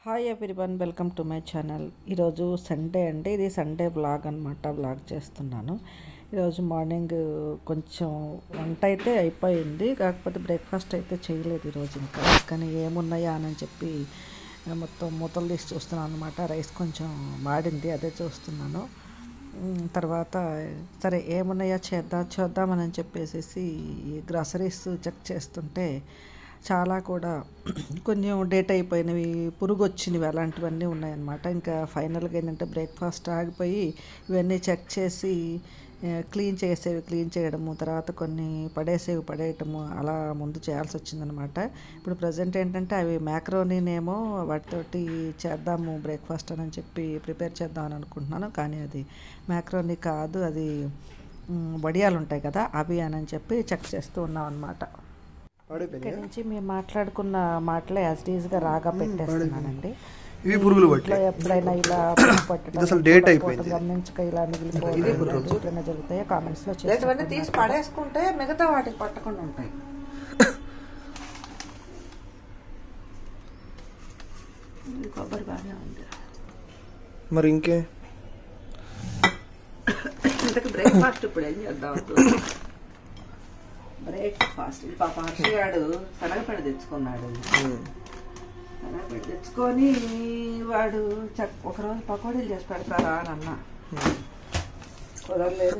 Hi everyone, welcome to my channel. ఈరోజు Sunday అండి. ఇది సండే వ్లాగ్ అనమాట. వ్లాగ్ చేస్తున్నాను. ఈరోజు మార్నింగ్ కొంచెం వంట అయితే అయిపోయింది, కాకపోతే బ్రేక్ఫాస్ట్ అయితే చేయలేదు ఈరోజు. ఇంకా కానీ ఏమున్నాయా అని చెప్పి మొత్తం మూతలు తీసి చూస్తున్నాను అనమాట. రైస్ కొంచెం మాడింది, అదే చూస్తున్నాను. తర్వాత సరే ఏమున్నాయా చేద్దామని చెప్పేసి గ్రాసరీస్ చెక్ చేస్తుంటే చాలా కూడా కొంచెం డేట్ అయిపోయినవి, పురుగు వచ్చినవి, అలాంటివన్నీ ఉన్నాయన్నమాట. ఇంకా ఫైనల్గా ఏంటంటే బ్రేక్ఫాస్ట్ ఆగిపోయి ఇవన్నీ చెక్ చేసి క్లీన్ చేయడము, తర్వాత కొన్ని పడేయటము అలా ముందు చేయాల్సి వచ్చిందనమాట. ఇప్పుడు ప్రజెంట్ ఏంటంటే అవి మ్యాక్రోనీనేమో వాటితోటి చేద్దాము బ్రేక్ఫాస్ట్ అని చెప్పి ప్రిపేర్ చేద్దామని అనుకుంటున్నాను. కానీ అది మ్యాక్రోనీ కాదు, అది వడియాలు ఉంటాయి కదా, అవి అని చెప్పి చెక్ చేస్తూ ఉన్నాం అనమాట. ఇక్కడ నుంచి మేము మాట్లాడుకున్న మాటలే యాజ్ ఈజ్ గా రాగా పెట్టేస్తున్నానండి. ఇవి పురుగులు ఎప్పుడైనా ఇలా గమనించక ఇలా మిగిలిపోయినా జరుగుతాయో కామెంట్స్ లో తీసి పడేసుకుంటే మిగతా వాటికి పట్టకుండా ఉంటాయి. కొబ్బరి బాగానే ఉంది మరి. ఇంకే ఇంతకు బ్రేక్ఫాస్ట్ ఇప్పుడు ఏం చేద్దాం? బ్రేక్ఫాస్ట్ పాప హర్షగాడు శనగపిండి తెచ్చుకున్నాడు. శనగపిండి తెచ్చుకొని వాడు ఒకరోజు పకోడీలు చేసి పెడతారా అని అన్నా. కుదరలేదు.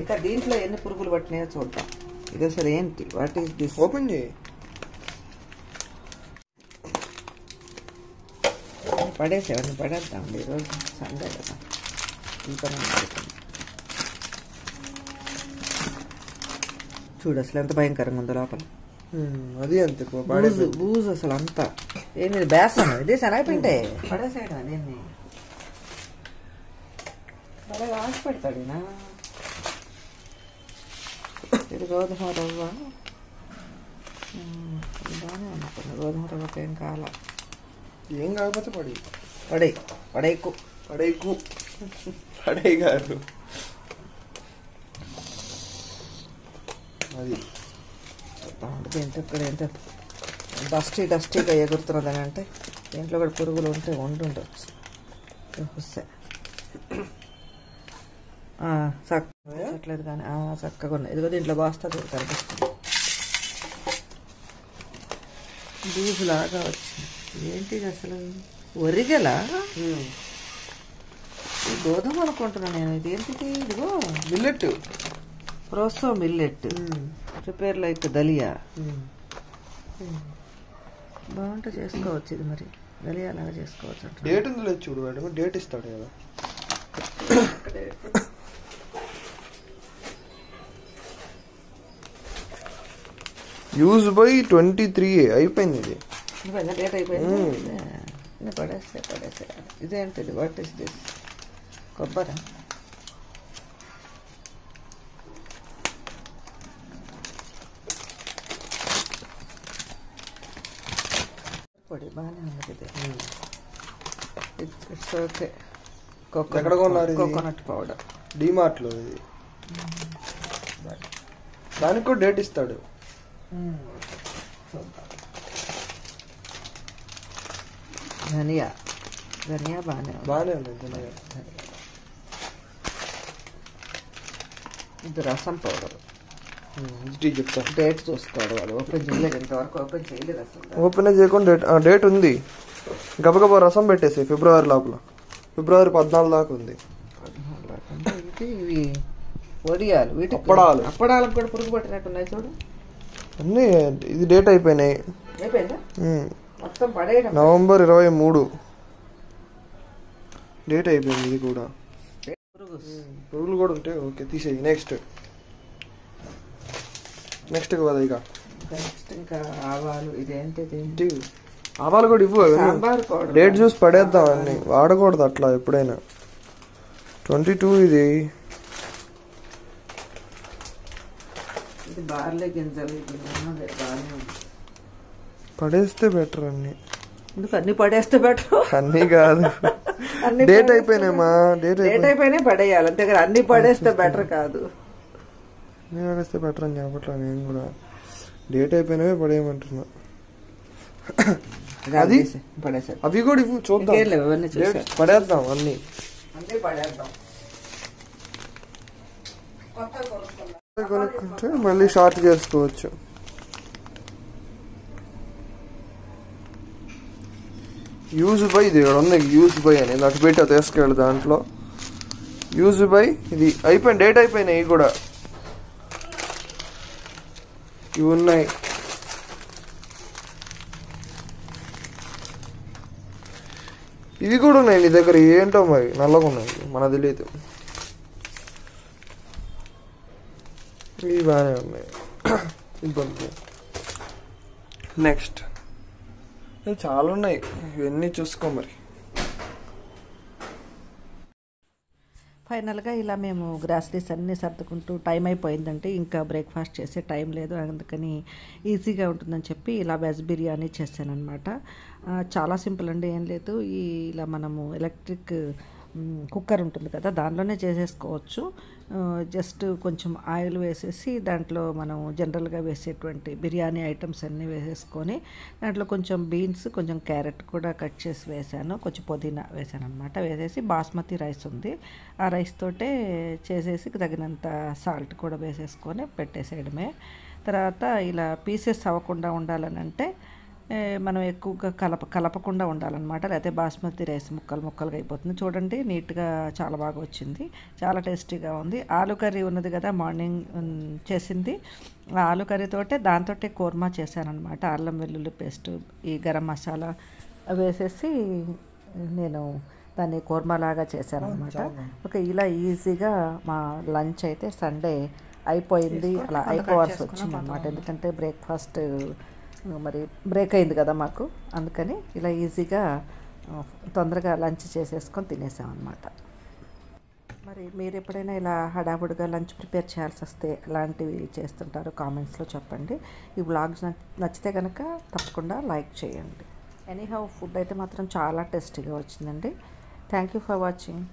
ఇంకా దీంట్లో ఎన్ని పురుగులు పట్టినాయో చూద్దాం. ఇది అసలు ఏంటి? What is this? ఓపెన్ చేయి. పడేసేవన్నీ పడేద్దాం ఈరోజు సండే కదా. ఇంకా చూడు అసలు ఎంత భయంకరంగా ఉందో లోపల. అది అంతే బూజు అసలు అంతా. ఏంటి బేసన్? ఇది శనగపిండే పడేసాడు. దీన్ని బాగా ఆశ పెడతాడు. ఇది గోధుమ రవ్వ బాగానే అనుకున్నా. గోధుమ రవ్వకి ఏం కాల, ఏం కాకపోతే పడేయకు గారు. అది దీంట్లో ఇక్కడ ఏంటో డస్టీగా ఎగురుతున్నదని అంటే దీంట్లో కూడా పురుగులు ఉంటే ఉండుండొచ్చు. చక్కలేదు కానీ చక్కగా ఉన్నాయి. ఇదిగో దీంట్లో బాస్తా కనిపిస్తుంది. బూజులాగా వచ్చింది. ఏంటిది అసలు? ఒరిగలా గోధుమ అనుకుంటున్నాను నేను. ఇది ఏంటిది? ఇదిగో millet, proso millet, prepare like dalia. బాగుంటే చేసుకోవచ్చు. ఇది మరి దలియా లాగా చేసుకోవచ్చు. డేట్ ఉంది లేదు చూడు, వాడు డేట్ ఇస్తాడు కదా. యూజ్ బై 23 అయిపోయింది. ఇది డేట్ అయిపోయింది. పడేస్తే ఇదేంటిది? What is this? కొబ్బరి పొడి బాగానే ఉన్నది. It's okay. Coconut powder DMart లో. ఇది దానికి కూడా డేట్ ఇస్తాడు. ధనియా బాగానే ఉంది. ఇది రసం పౌడర్. చెప్తా, డేట్ చూసుకోవాలి. వాళ్ళు ఓపెన్ చేయలేదు, ఇంతవరకు ఓపెన్ చేయలేదు అసలు. ఓపెన్ చేయకుండా డేట్ ఉంది. గబగబా రసం పెట్టేసి ఫిబ్రవరి లోపల, ఫిబ్రవరి 14 దాకా ఉంది. ఇవి వడియాలు, వీటి అప్పడాలకు కూడా పురుగు పట్టినట్టున్నాయి చూడు అన్నీ. ఇది డేట్ అయిపోయినాయి. మొత్తం పడేయడం. నవంబర్ 23 డేట్ అయిపోయింది. ఇది కూడా పురుగులు కూడా ఉంటాయి. ఓకే, తీసేయి. నెక్స్ట్ కదా. ఇక నెక్స్ట్ ఇంకా ఆవాలు. ఇదేంటిది? ఆవాలు కూడా ఇవ్వు. డేట్ చూసి పడేద్దాం అన్ని, వాడకూడదు అట్లా ఎప్పుడైనా. 22 ఇది బార్లీ గింజలు. పడేస్తే బెటర్. అన్ని పడేస్తే బెటర్. అన్ని కాదు, డేట్ అయిపోయినాయమ్మా. డేట్ అయిపోయినాయి పడేయాలి, అంతేగాని అన్ని పడేస్తే బెటర్ కాదు. అన్ని పడేస్తే బెటర్ అని చెప్పట్లా నేను కూడా. డేట్ అయిపోయినవే పడేయమంటున్నా. అది పడేసారు. అవి కూడా ఇవ్వు చూద్దాం. అవన్నీ చూసారు, పడేద్దాం అన్ని. అన్నీ పడేద్దాం. కొనుక్కుంటే మళ్ళీ షార్ట్ చేసుకోవచ్చు. యూజ్ బై ఇది ఇక్కడ ఉంది, యూజ్ బై అని అటు పెట్టి తీసుకెళ్ళి దాంట్లో యూజ్ బై ఇది అయిపోయింది, డేట్ అయిపోయినాయి. ఇవి కూడా ఇవి ఉన్నాయి. ఇవి కూడా ఉన్నాయి నీ దగ్గర, ఏంటో మరి నల్లగా ఉన్నాయి, మనకు తెలియదు. ఇవి బాగానే ఉన్నాయి, ఇబ్బంది. నెక్స్ట్ చాలా ఉన్నాయి, ఇవన్నీ చూసుకో మరి. ఫైనల్గా ఇలా మేము గ్రాసరీస్ అన్నీ సర్దుకుంటూ టైం అయిపోయిందంటే ఇంకా బ్రేక్ఫాస్ట్ చేసే టైం లేదు, అందుకని ఈజీగా ఉంటుందని చెప్పి ఇలా వెజ్ బిర్యానీ చేశానమాట. చాలా సింపుల్ అండి, ఏం లేదు. ఇలా మనము ఎలక్ట్రిక్ కుక్కర్ ఉంటుంది కదా, దాంట్లోనే చేసేసుకోవచ్చు. జస్ట్ కొంచెం ఆయిల్ వేసేసి దాంట్లో మనం జనరల్గా వేసేటువంటి బిర్యానీ ఐటమ్స్ అన్నీ వేసేసుకొని దాంట్లో కొంచెం బీన్స్, కొంచెం క్యారెట్ కూడా కట్ చేసి వేసాను, కొంచెం పుదీనా వేసాను అనమాట. వేసేసి బాస్మతి రైస్ ఉంది, ఆ రైస్ తోటే చేసేసి తగినంత సాల్ట్ కూడా వేసేసుకొని పెట్టేసేయడమే. తర్వాత ఇలా పీసెస్ అవ్వకుండా ఉండాలని అంటే మనం ఎక్కువగా కలపకుండా ఉండాలన్నమాట, లేకపోతే బాస్మతి రైస్ ముక్కలుగా అయిపోతుంది. చూడండి నీట్గా చాలా బాగా వచ్చింది, చాలా టేస్టీగా ఉంది. ఆలు కర్రీ ఉన్నది కదా మార్నింగ్ చేసింది, ఆ ఆలు కర్రీతోటే దాంతోటే కోర్మా చేశానమాట. అల్లం వెల్లుల్లి పేస్ట్, ఈ గరం మసాలా వేసేసి నేను దాన్ని కోర్మా లాగా చేశాను అనమాట. ఓకే, ఇలా ఈజీగా మా లంచ్ అయితే సండే అయిపోయింది. అలా అయిపోవాల్సి వచ్చింది అనమాట, ఎందుకంటే బ్రేక్ఫాస్ట్ మరి బ్రేక్ అయింది కదా మాకు, అందుకని ఇలా ఈజీగా తొందరగా లంచ్ చేసేసుకొని తినేసాం అనమాట. మరి మీరు ఎప్పుడైనా ఇలా హడావుడిగా లంచ్ ప్రిపేర్ చేయాల్సి వస్తే ఎలాంటివి చేస్తుంటారో కామెంట్స్లో చెప్పండి. ఈ వ్లాగ్స్ నచ్చితే కనుక తప్పకుండా లైక్ చేయండి. ఎనీహౌ ఫుడ్ అయితే మాత్రం చాలా టేస్టీగా వచ్చిందండి. Thank you for watching.